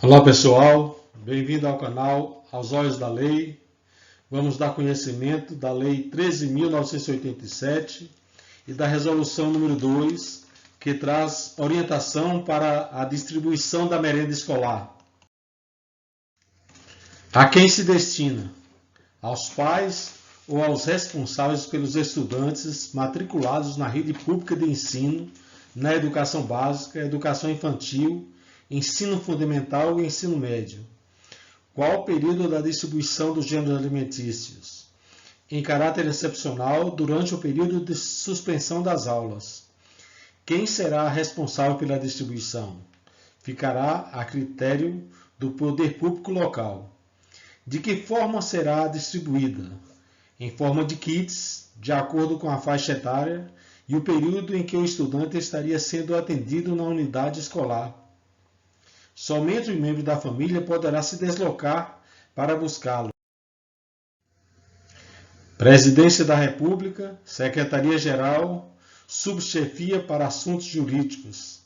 Olá pessoal, bem-vindo ao canal Aos Olhos da Lei. Vamos dar conhecimento da Lei 13.987 e da Resolução número 2, que traz orientação para a distribuição da merenda escolar. A quem se destina? Aos pais ou aos responsáveis pelos estudantes matriculados na rede pública de ensino, na educação básica, educação infantil, ensino fundamental e ensino médio. Qual o período da distribuição dos gêneros alimentícios? Em caráter excepcional, durante o período de suspensão das aulas. Quem será responsável pela distribuição? Ficará a critério do poder público local. De que forma será distribuída? Em forma de kits, de acordo com a faixa etária e o período em que o estudante estaria sendo atendido na unidade escolar. Somente o membro da família poderá se deslocar para buscá-lo. Presidência da República, Secretaria-Geral, Subchefia para Assuntos Jurídicos.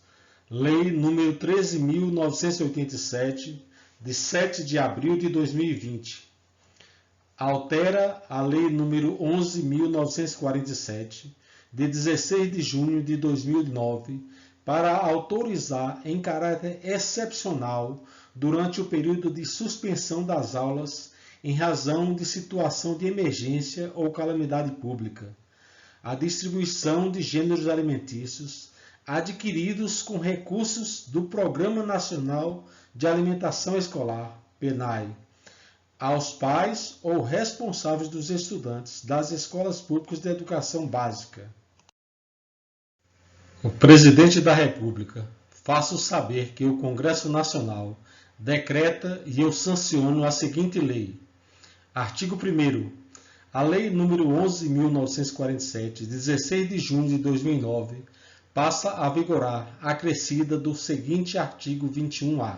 Lei nº 13.987, de 7 de abril de 2020. Altera a Lei nº 11.947, de 16 de junho de 2009, para autorizar em caráter excepcional, durante o período de suspensão das aulas, em razão de situação de emergência ou calamidade pública, a distribuição de gêneros alimentícios adquiridos com recursos do Programa Nacional de Alimentação Escolar, PNAE, aos pais ou responsáveis dos estudantes das escolas públicas de educação básica. O Presidente da República, faço saber que o Congresso Nacional decreta e eu sanciono a seguinte lei. Artigo 1º. A Lei nº 11.947, de 16 de junho de 2009, passa a vigorar, acrescida do seguinte artigo 21A.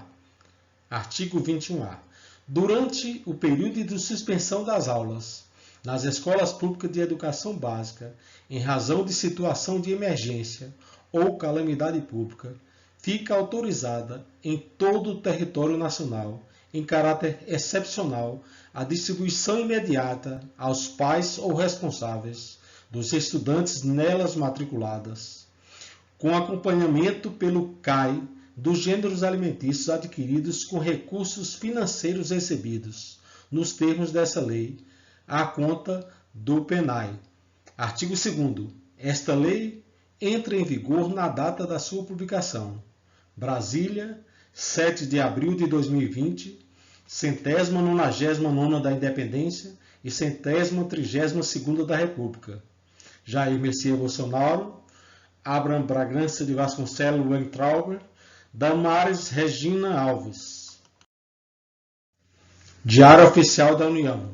Artigo 21A. Durante o período de suspensão das aulas, nas escolas públicas de educação básica, em razão de situação de emergência ou calamidade pública, fica autorizada em todo o território nacional, em caráter excepcional, a distribuição imediata aos pais ou responsáveis dos estudantes nelas matriculadas, com acompanhamento pelo CAI dos gêneros alimentícios adquiridos com recursos financeiros recebidos, nos termos dessa lei, à conta do PNAE. Artigo 2º. Esta lei entra em vigor na data da sua publicação. Brasília, 7 de abril de 2020, 199ª da Independência e 132ª da República. Jair Messias Bolsonaro, Abraham Bragança de Vasconcelos Weintraub, Damares Regina Alves. Diário Oficial da União,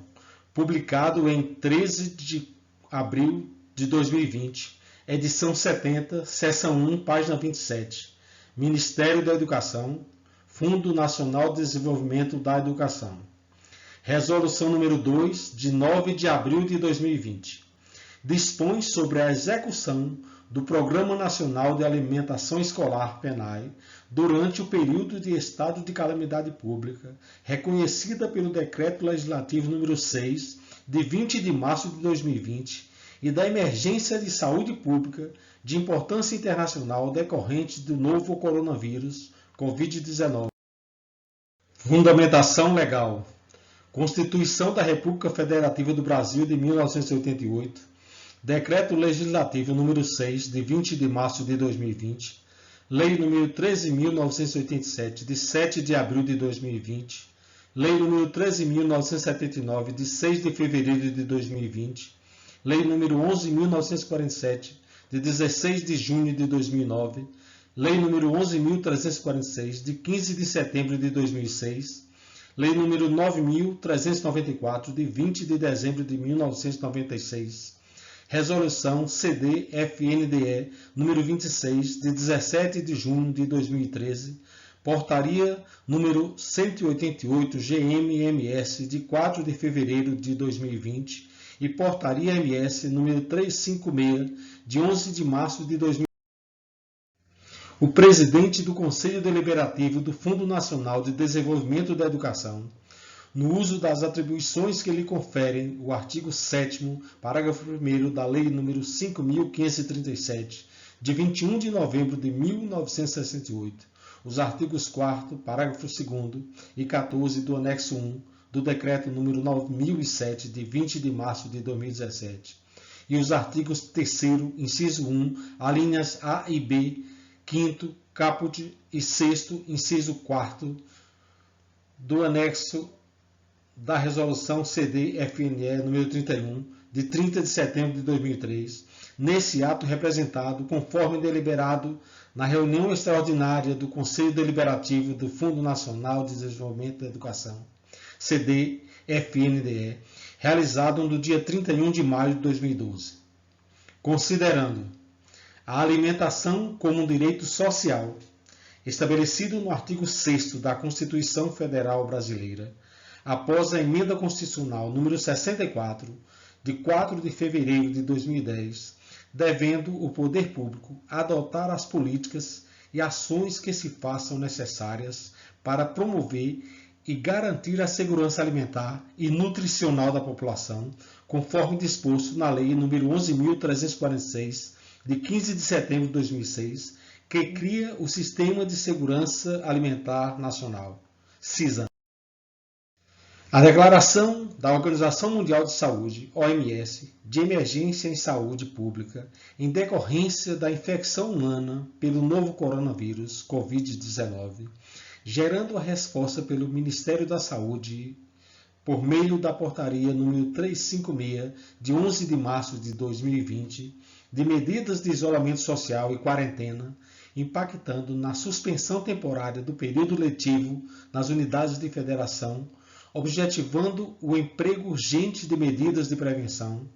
publicado em 13 de abril de 2020, edição 70, seção 1, página 27. Ministério da Educação, Fundo Nacional de Desenvolvimento da Educação. Resolução número 2, de 9 de abril de 2020. Dispõe sobre a execução do Programa Nacional de Alimentação Escolar, PNAE, durante o período de estado de calamidade pública, reconhecida pelo Decreto Legislativo número 6, de 20 de março de 2020, e da emergência de saúde pública de importância internacional decorrente do novo coronavírus, Covid-19. Fundamentação legal. Constituição da República Federativa do Brasil de 1988, Decreto Legislativo número 6, de 20 de março de 2020, Lei nº 13.987, de 7 de abril de 2020, Lei nº 13.979, de 6 de fevereiro de 2020, Lei nº 11.947, de 16 de junho de 2009, Lei nº 11.346, de 15 de setembro de 2006, Lei nº 9.394, de 20 de dezembro de 1996, Resolução CD-FNDE número 26, de 17 de junho de 2013, Portaria número 188 GMMS, de 4 de fevereiro de 2020, e Portaria MS número 356, de 11 de março de 2000. O presidente do Conselho Deliberativo do Fundo Nacional de Desenvolvimento da Educação, no uso das atribuições que lhe conferem o artigo 7º, parágrafo 1º da Lei nº 5.537, de 21 de novembro de 1968, os artigos 4º, parágrafo 2º e 14 do anexo 1 do Decreto nº 9.007, de 20 de março de 2017, e os artigos 3º, inciso 1, alíneas A e B, 5º, caput e 6º, inciso 4º, do anexo da Resolução CD-FNE número 31, de 30 de setembro de 2003, nesse ato representado, conforme deliberado na reunião extraordinária do Conselho Deliberativo do Fundo Nacional de Desenvolvimento da Educação, CD-FNDE, realizado no dia 31 de maio de 2012. Considerando a alimentação como um direito social, estabelecido no artigo 6º da Constituição Federal Brasileira, após a Emenda Constitucional número 64, de 4 de fevereiro de 2010, devendo o poder público adotar as políticas e ações que se façam necessárias para promover e garantir a segurança alimentar e nutricional da população, conforme disposto na Lei nº 11.346, de 15 de setembro de 2006, que cria o Sistema de Segurança Alimentar Nacional, CISA. A Declaração da Organização Mundial de Saúde, OMS, de emergência em saúde pública em decorrência da infecção humana pelo novo coronavírus, Covid-19, gerando a resposta pelo Ministério da Saúde por meio da Portaria número 356, de 11 de março de 2020, de medidas de isolamento social e quarentena, impactando na suspensão temporária do período letivo nas unidades de federação, objetivando o emprego urgente de medidas de prevenção,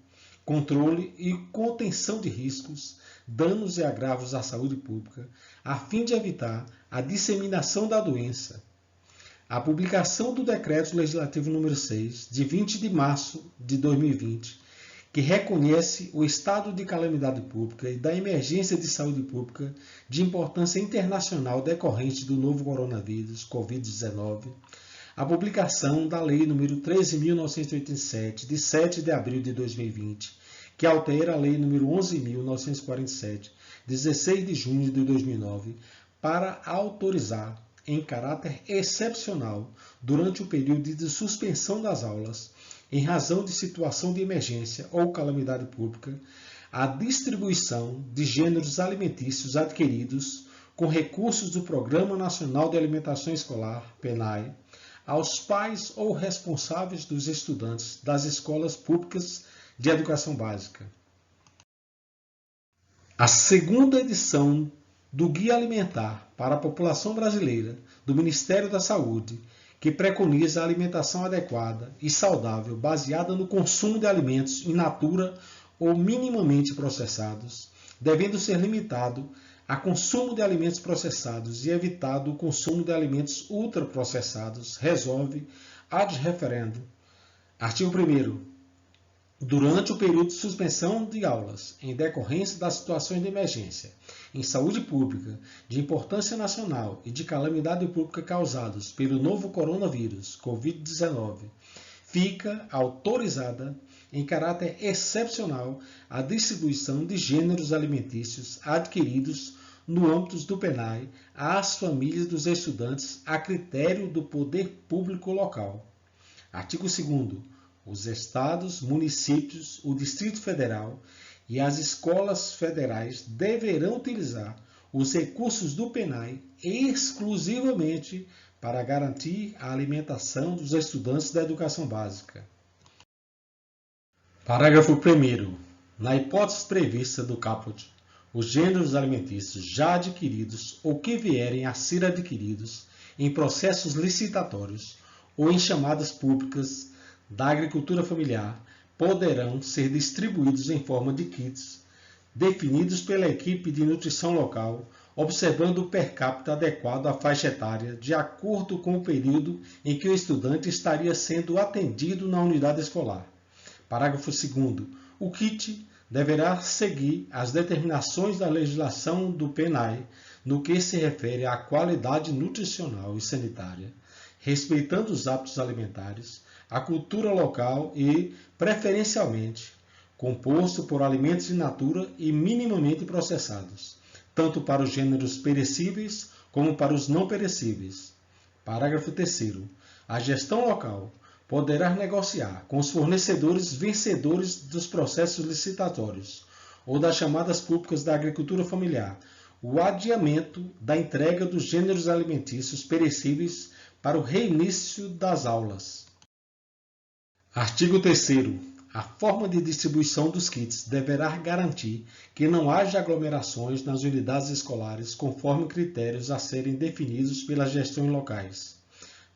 controle e contenção de riscos, danos e agravos à saúde pública, a fim de evitar a disseminação da doença. A publicação do Decreto Legislativo nº 6, de 20 de março de 2020, que reconhece o estado de calamidade pública e da emergência de saúde pública de importância internacional decorrente do novo coronavírus, Covid-19, a publicação da Lei nº 13.987, de 7 de abril de 2020, que altera a Lei nº 11.947, de 16 de junho de 2009, para autorizar, em caráter excepcional, durante o período de suspensão das aulas, em razão de situação de emergência ou calamidade pública, a distribuição de gêneros alimentícios adquiridos com recursos do Programa Nacional de Alimentação Escolar, PNAE, aos pais ou responsáveis dos estudantes das escolas públicas de educação básica. A segunda edição do Guia Alimentar para a População Brasileira do Ministério da Saúde, que preconiza a alimentação adequada e saudável baseada no consumo de alimentos in natura ou minimamente processados, devendo ser limitado a consumo de alimentos processados e evitado o consumo de alimentos ultraprocessados, resolve ad referendum. Artigo 1º. Durante o período de suspensão de aulas, em decorrência das situações de emergência, em saúde pública, de importância nacional e de calamidade pública causados pelo novo coronavírus, Covid-19, fica autorizada, em caráter excepcional, a distribuição de gêneros alimentícios adquiridos no âmbito do PNAE às famílias dos estudantes a critério do poder público local. Artigo 2º. Os estados, municípios, o Distrito Federal e as escolas federais deverão utilizar os recursos do PNAE exclusivamente para garantir a alimentação dos estudantes da educação básica. Parágrafo 1º. Na hipótese prevista do caput, os gêneros alimentícios já adquiridos ou que vierem a ser adquiridos em processos licitatórios ou em chamadas públicas da agricultura familiar poderão ser distribuídos em forma de kits, definidos pela equipe de nutrição local, observando o per capita adequado à faixa etária, de acordo com o período em que o estudante estaria sendo atendido na unidade escolar, Parágrafo 2º. O kit deverá seguir as determinações da legislação do PNAE no que se refere à qualidade nutricional e sanitária, respeitando os hábitos alimentares, a cultura local e, preferencialmente, composto por alimentos in natura e minimamente processados, tanto para os gêneros perecíveis como para os não perecíveis. Parágrafo 3º. A gestão local poderá negociar com os fornecedores vencedores dos processos licitatórios ou das chamadas públicas da agricultura familiar o adiamento da entrega dos gêneros alimentícios perecíveis para o reinício das aulas. Artigo 3º. A forma de distribuição dos kits deverá garantir que não haja aglomerações nas unidades escolares conforme critérios a serem definidos pelas gestões locais.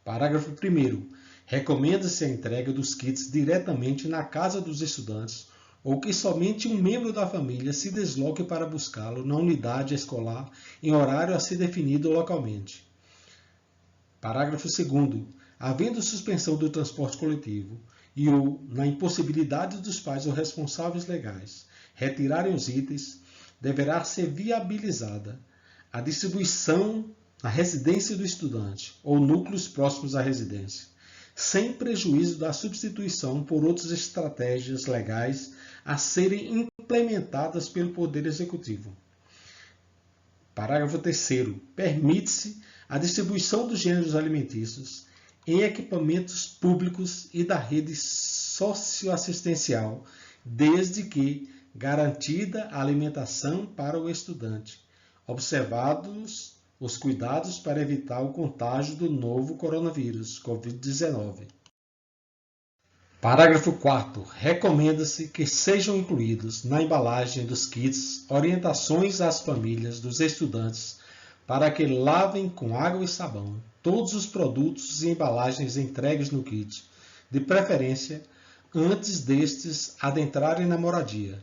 Parágrafo 1º. Recomenda-se a entrega dos kits diretamente na casa dos estudantes ou que somente um membro da família se desloque para buscá-lo na unidade escolar em horário a ser definido localmente. Parágrafo 2º. Havendo suspensão do transporte coletivo e ou na impossibilidade dos pais ou responsáveis legais retirarem os itens, deverá ser viabilizada a distribuição na residência do estudante ou núcleos próximos à residência, sem prejuízo da substituição por outras estratégias legais a serem implementadas pelo Poder Executivo. Parágrafo 3º. Permite-se a distribuição dos gêneros alimentícios em equipamentos públicos e da rede socioassistencial, desde que garantida a alimentação para o estudante, observados os cuidados para evitar o contágio do novo coronavírus, Covid-19. Parágrafo 4º. Recomenda-se que sejam incluídos na embalagem dos kits orientações às famílias dos estudantes para que lavem com água e sabão todos os produtos e embalagens entregues no kit, de preferência antes destes adentrarem na moradia.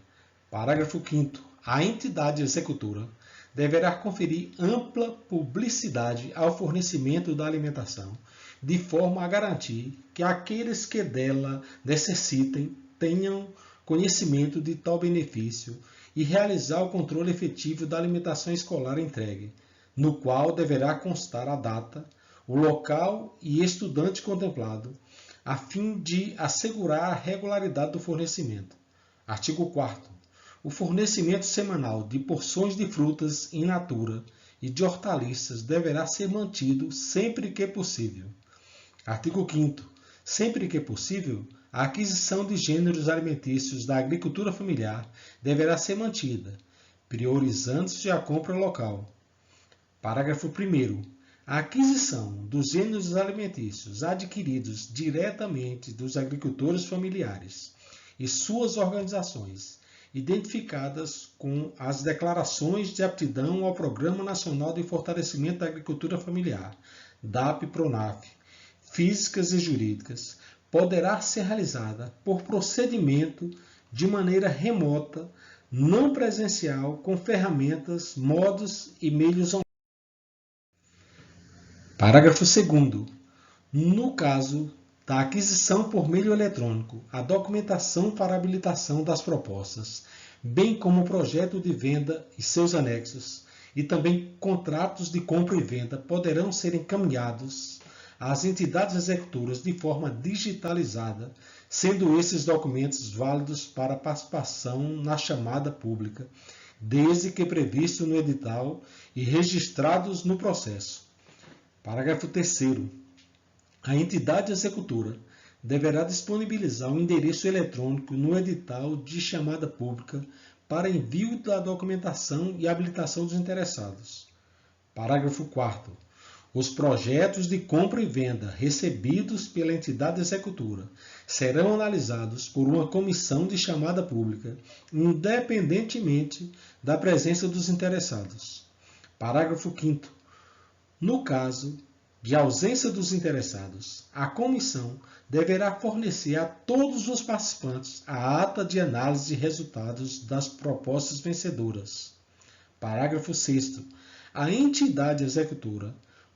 Parágrafo 5º. A entidade executora deverá conferir ampla publicidade ao fornecimento da alimentação, de forma a garantir que aqueles que dela necessitem tenham conhecimento de tal benefício e realizar o controle efetivo da alimentação escolar entregue, no qual deverá constar a data, o local e estudante contemplado, a fim de assegurar a regularidade do fornecimento. Artigo 4º. O fornecimento semanal de porções de frutas in natura e de hortaliças deverá ser mantido sempre que possível. Artigo 5º. Sempre que possível, a aquisição de gêneros alimentícios da agricultura familiar deverá ser mantida, priorizando-se a compra local. Parágrafo 1º. A aquisição dos gêneros alimentícios adquiridos diretamente dos agricultores familiares e suas organizações, identificadas com as declarações de aptidão ao Programa Nacional de Fortalecimento da Agricultura Familiar, DAP-PRONAF, físicas e jurídicas, poderá ser realizada por procedimento de maneira remota, não presencial, com ferramentas, modos e meios online. Parágrafo 2º. No caso da aquisição por meio eletrônico, a documentação para habilitação das propostas, bem como o projeto de venda e seus anexos, e também contratos de compra e venda poderão ser encaminhados às entidades executoras de forma digitalizada, sendo esses documentos válidos para participação na chamada pública, desde que previsto no edital e registrados no processo. Parágrafo 3º. A entidade executora deverá disponibilizar um endereço eletrônico no edital de chamada pública para envio da documentação e habilitação dos interessados. Parágrafo 4º. Os projetos de compra e venda recebidos pela entidade executora serão analisados por uma comissão de chamada pública, independentemente da presença dos interessados. Parágrafo 5º. No caso de ausência dos interessados, a comissão deverá fornecer a todos os participantes a ata de análise de resultados das propostas vencedoras. Parágrafo 6º. A entidade executora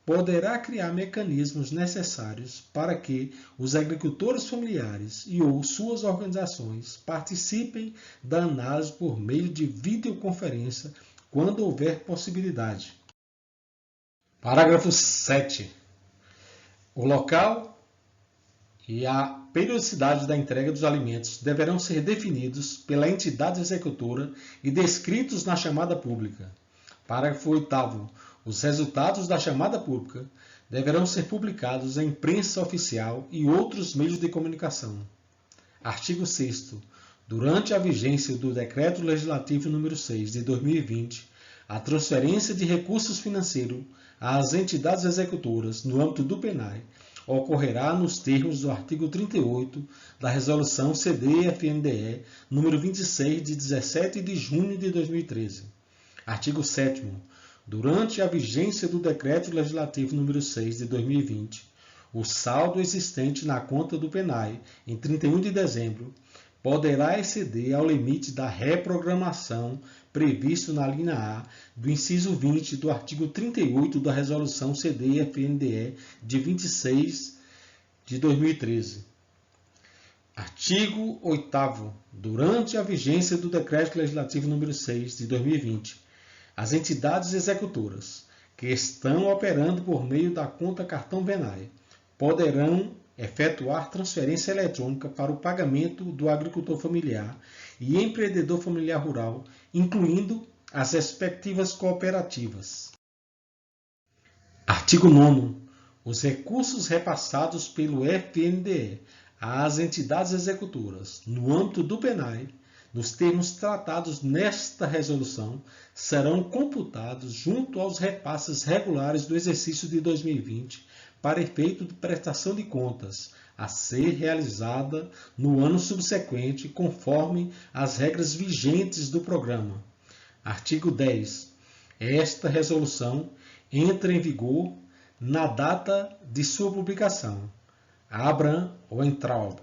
poderá criar mecanismos necessários para que os agricultores familiares e ou suas organizações participem da análise por meio de videoconferência quando houver possibilidade. Parágrafo 7. O local e a periodicidade da entrega dos alimentos deverão ser definidos pela entidade executora e descritos na chamada pública. Parágrafo 8º. Os resultados da chamada pública deverão ser publicados em imprensa oficial e outros meios de comunicação. Artigo 6º. Durante a vigência do Decreto Legislativo nº 6 de 2020, a transferência de recursos financeiros às entidades executoras no âmbito do PNAE ocorrerá nos termos do artigo 38 da Resolução CD-FNDE nº 26 de 17 de junho de 2013. Artigo 7º. Durante a vigência do Decreto Legislativo nº 6 de 2020, o saldo existente na conta do PNAE em 31 de dezembro poderá exceder ao limite da reprogramação previsto na linha A do inciso 20 do artigo 38 da Resolução CD-FNDE de 26 de 2013. Artigo 8º. Durante a vigência do Decreto Legislativo nº 6 de 2020, as entidades executoras que estão operando por meio da conta cartão PNAE poderão efetuar transferência eletrônica para o pagamento do agricultor familiar e empreendedor familiar rural, incluindo as respectivas cooperativas. Artigo 9º. Os recursos repassados pelo FNDE às entidades executoras no âmbito do PNAE, nos termos tratados nesta resolução, serão computados junto aos repasses regulares do exercício de 2020 para efeito de prestação de contas, a ser realizada no ano subsequente, conforme as regras vigentes do programa. Artigo 10. Esta resolução entra em vigor na data de sua publicação. Abram o Entraub.